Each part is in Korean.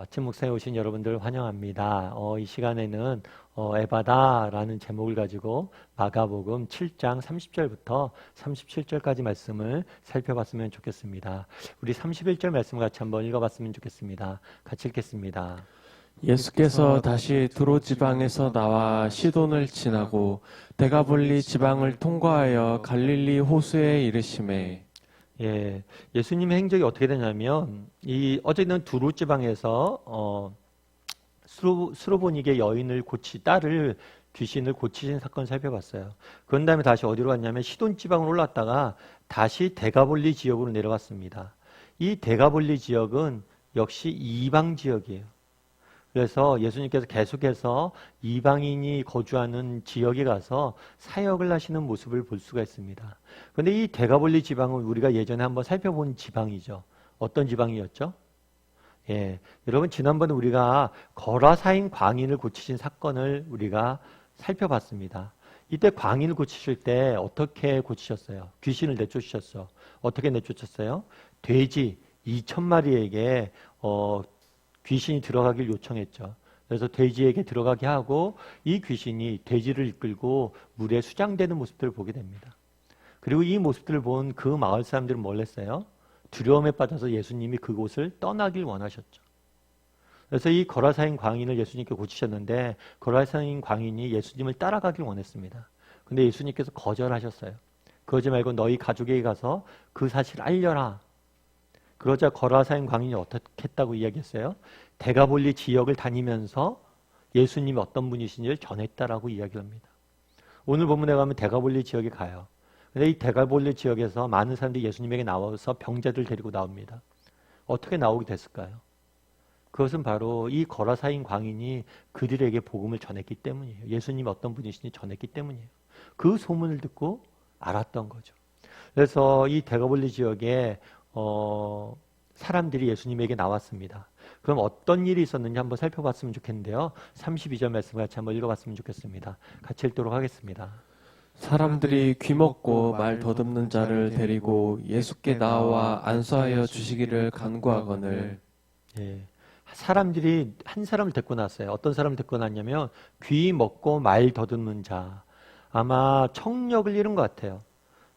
아침 묵상에 오신 여러분들 환영합니다. 이 시간에는 에바다라는 제목을 가지고 마가복음 7장 30절부터 37절까지 말씀을 살펴봤으면 좋겠습니다. 우리 31절 말씀 같이 한번 읽어봤으면 좋겠습니다. 같이 읽겠습니다. 예수께서 다시 두로 지방에서 나와 시돈을 지나고 데가볼리 지방을 통과하여 갈릴리 호수에 이르시매. 예, 예수님의 행적이 어떻게 되냐면 어제는 두로 지방에서 스로보니게 여인을 딸을 귀신을 고치신 사건 살펴봤어요. 그런 다음에 다시 어디로 갔냐면 시돈 지방으로 올랐다가 다시 데가볼리 지역으로 내려갔습니다. 이 데가볼리 지역은 역시 이방 지역이에요. 그래서 예수님께서 계속해서 이방인이 거주하는 지역에 가서 사역을 하시는 모습을 볼 수가 있습니다. 그런데 이 데가볼리 지방은 우리가 예전에 한번 살펴본 지방이죠. 어떤 지방이었죠? 예, 여러분 지난번에 우리가 거라사인 광인을 고치신 사건을 우리가 살펴봤습니다. 이때 광인을 고치실 때 어떻게 고치셨어요? 귀신을 내쫓으셨어. 어떻게 내쫓았어요? 돼지 2,000마리에게 귀신이 들어가길 요청했죠. 그래서 돼지에게 들어가게 하고 이 귀신이 돼지를 이끌고 물에 수장되는 모습들을 보게 됩니다. 그리고 이 모습들을 본 그 마을 사람들은 뭘 했어요? 두려움에 빠져서 예수님이 그곳을 떠나길 원하셨죠. 그래서 이 거라사인 광인을 예수님께 고치셨는데 거라사인 광인이 예수님을 따라가길 원했습니다. 근데 예수님께서 거절하셨어요. 그러지 말고 너희 가족에게 가서 그 사실을 알려라. 그러자 거라사인 광인이 어떻게 했다고 이야기했어요? 데가볼리 지역을 다니면서 예수님이 어떤 분이신지를 전했다라고 이야기를 합니다. 오늘 본문에 가면 데가볼리 지역에 가요. 근데 이 데가볼리 지역에서 많은 사람들이 예수님에게 나와서 병자들 데리고 나옵니다. 어떻게 나오게 됐을까요? 그것은 바로 이 거라사인 광인이 그들에게 복음을 전했기 때문이에요. 예수님이 어떤 분이신지 전했기 때문이에요. 그 소문을 듣고 알았던 거죠. 그래서 이 데가볼리 지역에 사람들이 예수님에게 나왔습니다. 그럼 어떤 일이 있었는지 한번 살펴봤으면 좋겠는데요. 32절 말씀 같이 한번 읽어봤으면 좋겠습니다. 같이 읽도록 하겠습니다. 사람들이 귀먹고 말 더듬는 자를 데리고 예수께 나와 안수하여 주시기를 간구하거늘. 예, 사람들이 한 사람을 데리고 났어요. 어떤 사람을 데리고 났냐면 귀 먹고 말 더듬는 자. 아마 청력을 잃은 것 같아요.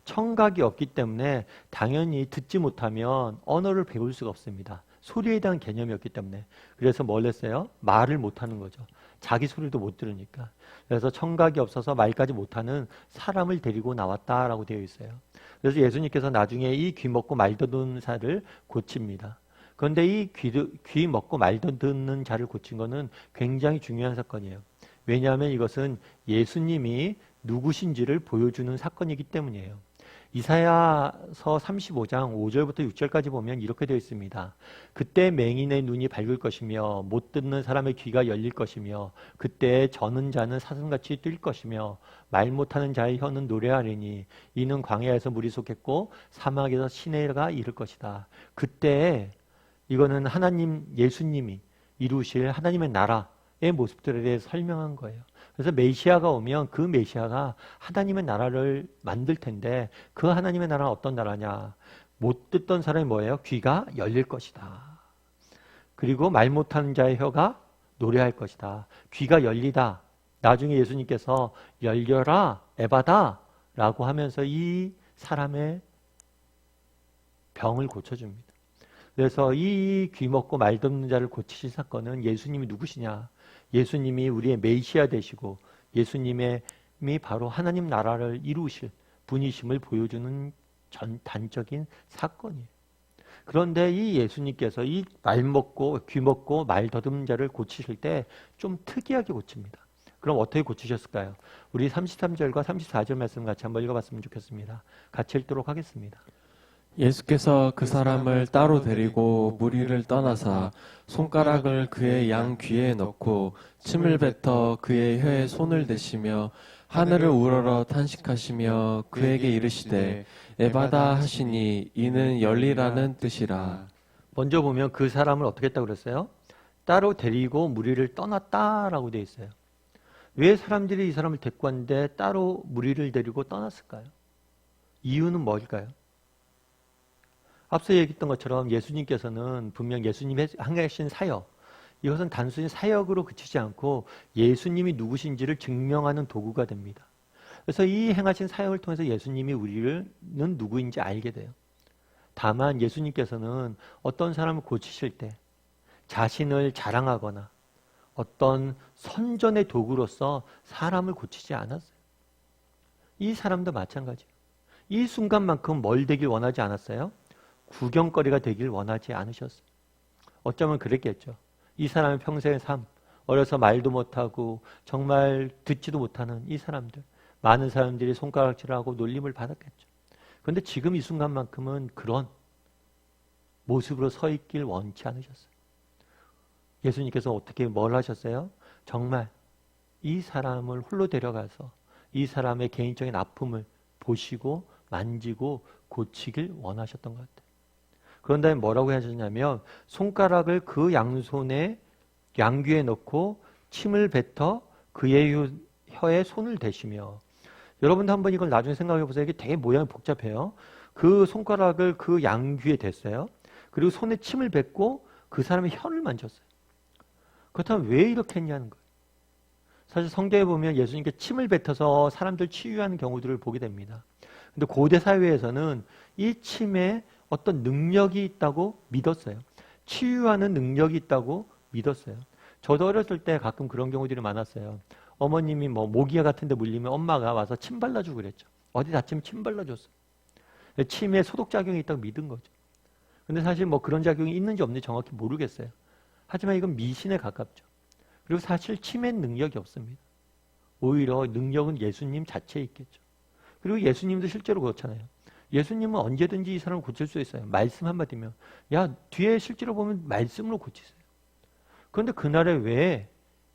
청각이 없기 때문에 당연히 듣지 못하면 언어를 배울 수가 없습니다. 소리에 대한 개념이 없기 때문에. 그래서 뭘 했어요? 말을 못하는 거죠. 자기 소리도 못 들으니까. 그래서 청각이 없어서 말까지 못하는 사람을 데리고 나왔다라고 되어 있어요. 그래서 예수님께서 나중에 이 귀 먹고 말 더듬는 자를 고칩니다. 그런데 이 귀 먹고 말 더듬는 자를 고친 것은 굉장히 중요한 사건이에요. 왜냐하면 이것은 예수님이 누구신지를 보여주는 사건이기 때문이에요. 이사야서 35장 5절부터 6절까지 보면 이렇게 되어 있습니다. 그때 맹인의 눈이 밝을 것이며 못 듣는 사람의 귀가 열릴 것이며 그때 저는 자는 사슴같이 뛸 것이며 말 못하는 자의 혀는 노래하리니 이는 광야에서 물이 솟겠고 사막에서 시내가 이를 것이다. 그때 이거는 하나님 예수님이 이루실 하나님의 나라의 모습들에 대해서 설명한 거예요. 그래서 메시아가 오면 그 메시아가 하나님의 나라를 만들 텐데 그 하나님의 나라는 어떤 나라냐? 못 듣던 사람이 뭐예요? 귀가 열릴 것이다. 그리고 말 못하는 자의 혀가 노래할 것이다. 귀가 열리다. 나중에 예수님께서 열려라 에바다 라고 하면서 이 사람의 병을 고쳐줍니다. 그래서 이 귀 먹고 말 듣는 자를 고치신 사건은 예수님이 누구시냐? 예수님이 우리의 메시아 되시고 예수님이 바로 하나님 나라를 이루실 분이심을 보여주는 단적인 사건이에요. 그런데 이 예수님께서 이 말 먹고 귀 먹고 말 더듬는 자를 고치실 때 좀 특이하게 고칩니다. 그럼 어떻게 고치셨을까요? 우리 33절과 34절 말씀 같이 한번 읽어봤으면 좋겠습니다. 같이 읽도록 하겠습니다. 예수께서 그 사람을 따로 데리고 무리를 떠나사 손가락을 그의 양 귀에 넣고 침을 뱉어 그의 혀에 손을 대시며 하늘을 우러러 탄식하시며 그에게 이르시되 에바다 하시니 이는 열리라는 뜻이라. 먼저 보면 그 사람을 어떻게 했다고 그랬어요? 따로 데리고 무리를 떠났다라고 되어 있어요. 왜 사람들이 이 사람을 데리고 왔는데 따로 무리를 데리고 떠났을까요? 이유는 뭘까요? 앞서 얘기했던 것처럼 예수님께서는 분명 예수님의 하신 사역, 이것은 단순히 사역으로 그치지 않고 예수님이 누구신지를 증명하는 도구가 됩니다. 그래서 이 행하신 사역을 통해서 예수님이 우리는 누구인지 알게 돼요. 다만 예수님께서는 어떤 사람을 고치실 때 자신을 자랑하거나 어떤 선전의 도구로서 사람을 고치지 않았어요. 이 사람도 마찬가지예요. 이 순간만큼 뭘 되길 원하지 않았어요? 구경거리가 되길 원하지 않으셨어요. 어쩌면 그랬겠죠. 이 사람의 평생의 삶, 어려서 말도 못하고 정말 듣지도 못하는 이 사람들, 많은 사람들이 손가락질하고 놀림을 받았겠죠. 그런데 지금 이 순간만큼은 그런 모습으로 서 있길 원치 않으셨어요. 예수님께서 어떻게 뭘 하셨어요? 정말 이 사람을 홀로 데려가서 이 사람의 개인적인 아픔을 보시고 만지고 고치길 원하셨던 것 같아요. 그런 다음에 뭐라고 하셨냐면 손가락을 그 양손에 양귀에 넣고 침을 뱉어 그의 혀에 손을 대시며. 여러분도 한번 이걸 나중에 생각해 보세요. 이게 되게 모양이 복잡해요. 그 손가락을 그 양귀에 댔어요. 그리고 손에 침을 뱉고 그 사람의 혀를 만졌어요. 그렇다면 왜 이렇게 했냐는 거예요. 사실 성경에 보면 예수님께 침을 뱉어서 사람들 치유하는 경우들을 보게 됩니다. 근데 고대 사회에서는 이 침에 어떤 능력이 있다고 믿었어요. 치유하는 능력이 있다고 믿었어요. 저도 어렸을 때 가끔 그런 경우들이 많았어요. 어머님이 뭐 모기야 같은 데 물리면 엄마가 와서 침 발라주고 그랬죠. 어디 다치면 침 발라줬어요. 침에 소독작용이 있다고 믿은 거죠. 근데 사실 뭐 그런 작용이 있는지 없는지 정확히 모르겠어요. 하지만 이건 미신에 가깝죠. 그리고 사실 침엔 능력이 없습니다. 오히려 능력은 예수님 자체에 있겠죠. 그리고 예수님도 실제로 그렇잖아요. 예수님은 언제든지 이 사람을 고칠 수 있어요. 말씀 한마디면. 야, 뒤에 실제로 보면 말씀으로 고치세요. 그런데 그날에 왜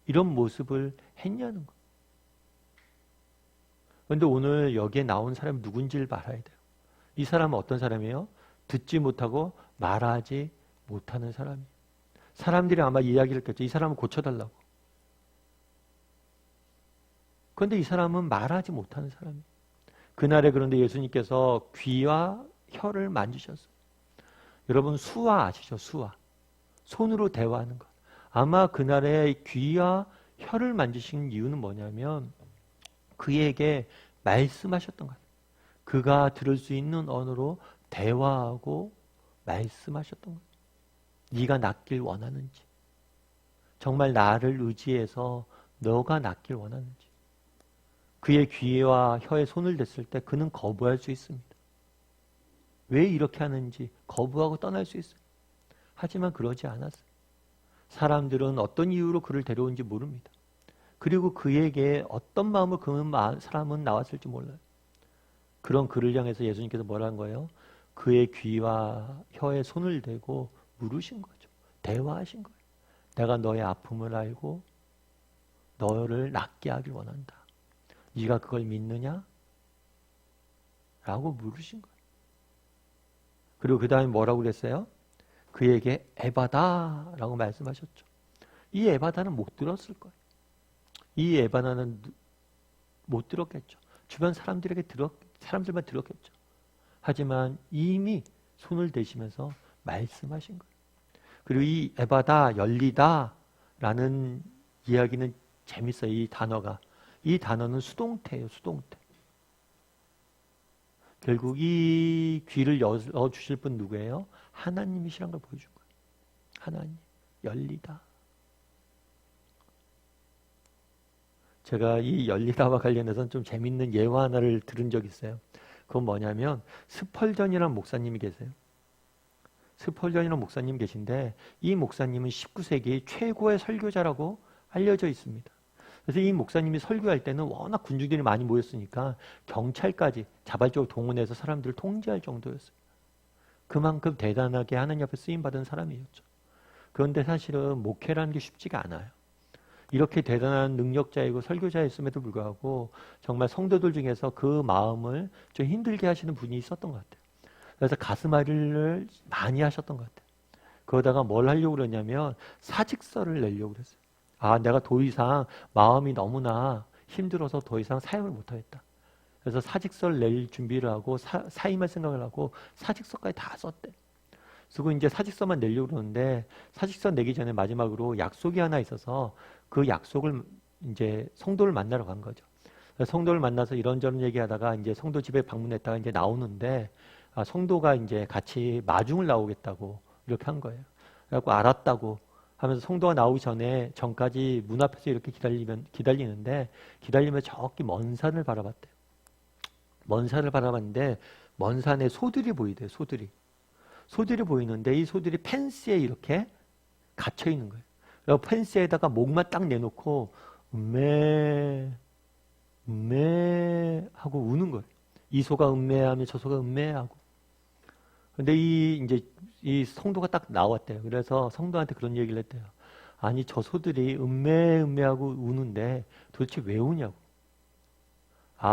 이런 모습을 했냐는 거예요. 그런데 오늘 여기에 나온 사람이 누군지를 말아야 돼요. 이 사람은 어떤 사람이에요? 듣지 못하고 말하지 못하는 사람이에요. 사람들이 아마 이야기를 했겠죠. 이 사람을 고쳐달라고. 그런데 이 사람은 말하지 못하는 사람이에요. 그날에 그런데 예수님께서 귀와 혀를 만지셨어요. 여러분 수화 아시죠? 수화. 손으로 대화하는 것. 아마 그날에 귀와 혀를 만지신 이유는 뭐냐면 그에게 말씀하셨던 것 같아요. 그가 들을 수 있는 언어로 대화하고 말씀하셨던 것 같아요. 네가 낫길 원하는지, 정말 나를 의지해서 너가 낫길 원하는지. 그의 귀와 혀에 손을 댔을 때 그는 거부할 수 있습니다. 왜 이렇게 하는지 거부하고 떠날 수 있어요. 하지만 그러지 않았어요. 사람들은 어떤 이유로 그를 데려온지 모릅니다. 그리고 그에게 어떤 마음으로 그 사람은 나왔을지 몰라요. 그런 그를 향해서 예수님께서 뭐라는 거예요? 그의 귀와 혀에 손을 대고 물으신 거죠. 대화하신 거예요. 내가 너의 아픔을 알고 너를 낫게 하길 원한다. 네가 그걸 믿느냐? 라고 물으신 거예요. 그리고 그 다음에 뭐라고 그랬어요? 그에게 에바다 라고 말씀하셨죠. 이 에바다는 못 들었을 거예요. 이 에바다는 못 들었겠죠. 주변 사람들만 들었겠죠. 하지만 이미 손을 대시면서 말씀하신 거예요. 그리고 이 에바다, 열리다 라는 이야기는 재밌어요. 이 단어가. 이 단어는 수동태예요. 수동태. 결국 이 귀를 열어주실 분 누구예요? 하나님이시란 걸 보여준 거예요. 하나님. 열리다. 제가 이 열리다와 관련해서는 좀 재밌는 예화 하나를 들은 적이 있어요. 그건 뭐냐면 스펄전이라는 목사님이 계세요. 스펄전이라는 목사님 계신데 이 목사님은 19세기 최고의 설교자라고 알려져 있습니다. 그래서 이 목사님이 설교할 때는 워낙 군중들이 많이 모였으니까 경찰까지 자발적으로 동원해서 사람들을 통제할 정도였어요. 그만큼 대단하게 하나님 앞에 쓰임받은 사람이었죠. 그런데 사실은 목회라는 게 쉽지가 않아요. 이렇게 대단한 능력자이고 설교자였음에도 불구하고 정말 성도들 중에서 그 마음을 좀 힘들게 하시는 분이 있었던 것 같아요. 그래서 가슴앓이를 많이 하셨던 것 같아요. 그러다가 뭘 하려고 그러냐면 사직서를 내려고 그랬어요. 아, 내가 더 이상 마음이 너무나 힘들어서 더 이상 사역을 못하겠다. 그래서 사직서를 낼 준비를 하고 사임할 생각을 하고 사직서까지 다 썼대. 쓰고 이제 사직서만 내려고 그러는데 사직서 내기 전에 마지막으로 약속이 하나 있어서 그 약속을 이제 성도를 만나러 간 거죠. 성도를 만나서 이런저런 얘기하다가 이제 성도 집에 방문했다가 이제 나오는데 성도가 이제 같이 마중을 나오겠다고 이렇게 한 거예요. 그래갖고 알았다고 하면서 성도가 나오기 전까지 문 앞에서 이렇게 기다리는데 기다리면 저기 먼 산을 바라봤대요. 먼 산을 바라봤는데 먼 산에 소들이 보이대요. 소들이 보이는데 이 소들이 펜스에 이렇게 갇혀 있는 거예요. 그래서 펜스에다가 목만 딱 내놓고 음메 하고 우는 거예요. 이 소가 음메하면 저 소가 음메하고. 근데 이제 이 성도가 딱 나왔대요. 그래서 성도한테 그런 얘기를 했대요. 아니 저 소들이 음메하고 우는데 도대체 왜 우냐고.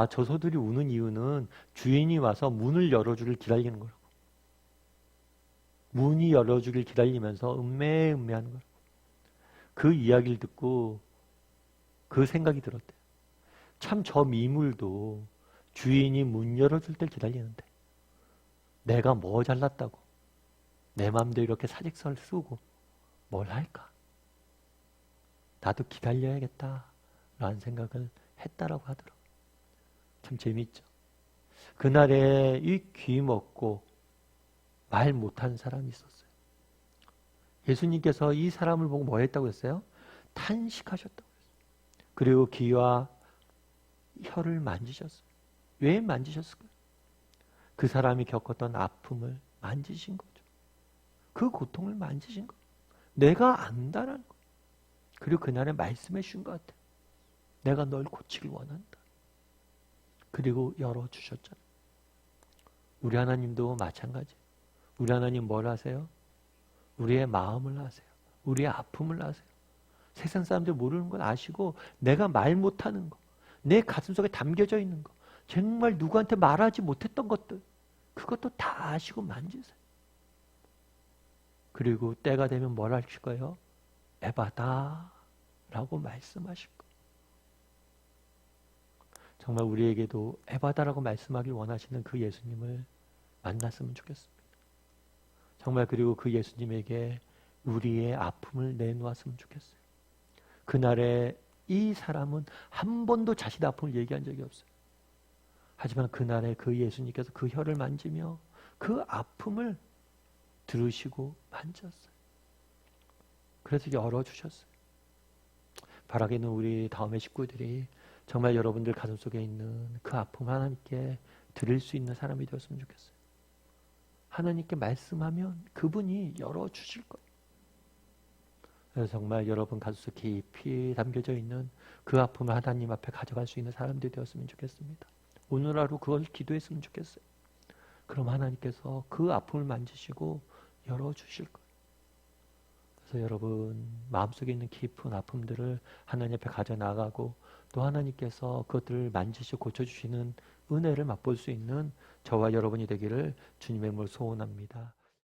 저 소들이 우는 이유는 주인이 와서 문을 열어주길 기다리는 거라고. 문이 열어주길 기다리면서 음메하는 거라고. 그 이야기를 듣고 그 생각이 들었대요. 참 저 미물도 주인이 문 열어줄 때 기다리는데 내가 뭐 잘났다고 내 맘대로 이렇게 사직서를 쓰고 뭘 할까? 나도 기다려야겠다 라는 생각을 했다라고 하더라고요. 참 재미있죠. 그날에 이 귀 먹고 말 못한 사람이 있었어요. 예수님께서 이 사람을 보고 뭐 했다고 했어요? 탄식하셨다고 했어요. 그리고 귀와 혀를 만지셨어요. 왜 만지셨을까요? 그 사람이 겪었던 아픔을 만지신 거죠. 그 고통을 만지신 거예요. 내가 안다라는 거예요. 그리고 그날에 말씀해 주신 것 같아요. 내가 널 고치길 원한다. 그리고 열어주셨잖아요. 우리 하나님도 마찬가지예요. 우리 하나님 뭘 하세요? 우리의 마음을 아세요. 우리의 아픔을 아세요. 세상 사람들 모르는 건 아시고 내가 말 못하는 거, 내 가슴속에 담겨져 있는 거, 정말 누구한테 말하지 못했던 것들, 그것도 다 아시고 만지세요. 그리고 때가 되면 뭘 하실 거예요? 에바다 라고 말씀하실 거예요. 정말 우리에게도 에바다라고 말씀하길 원하시는 그 예수님을 만났으면 좋겠습니다. 정말 그리고 그 예수님에게 우리의 아픔을 내놓았으면 좋겠어요. 그날에 이 사람은 한 번도 자신의 아픔을 얘기한 적이 없어요. 하지만 그날에 그 예수님께서 그 혀를 만지며 그 아픔을 들으시고 만졌어요. 그래서 열어주셨어요. 바라기는 우리 다음의 식구들이 정말 여러분들 가슴속에 있는 그 아픔 하나님께 드릴 수 있는 사람이 되었으면 좋겠어요. 하나님께 말씀하면 그분이 열어주실 거예요. 그래서 정말 여러분 가슴속 깊이 담겨져 있는 그 아픔을 하나님 앞에 가져갈 수 있는 사람들이 되었으면 좋겠습니다. 오늘 하루 그걸 기도했으면 좋겠어요. 그럼 하나님께서 그 아픔을 만지시고 열어주실 거예요. 그래서 여러분 마음속에 있는 깊은 아픔들을 하나님 앞에 가져나가고 또 하나님께서 그것들을 만지시고 고쳐주시는 은혜를 맛볼 수 있는 저와 여러분이 되기를 주님의 이름으로 소원합니다.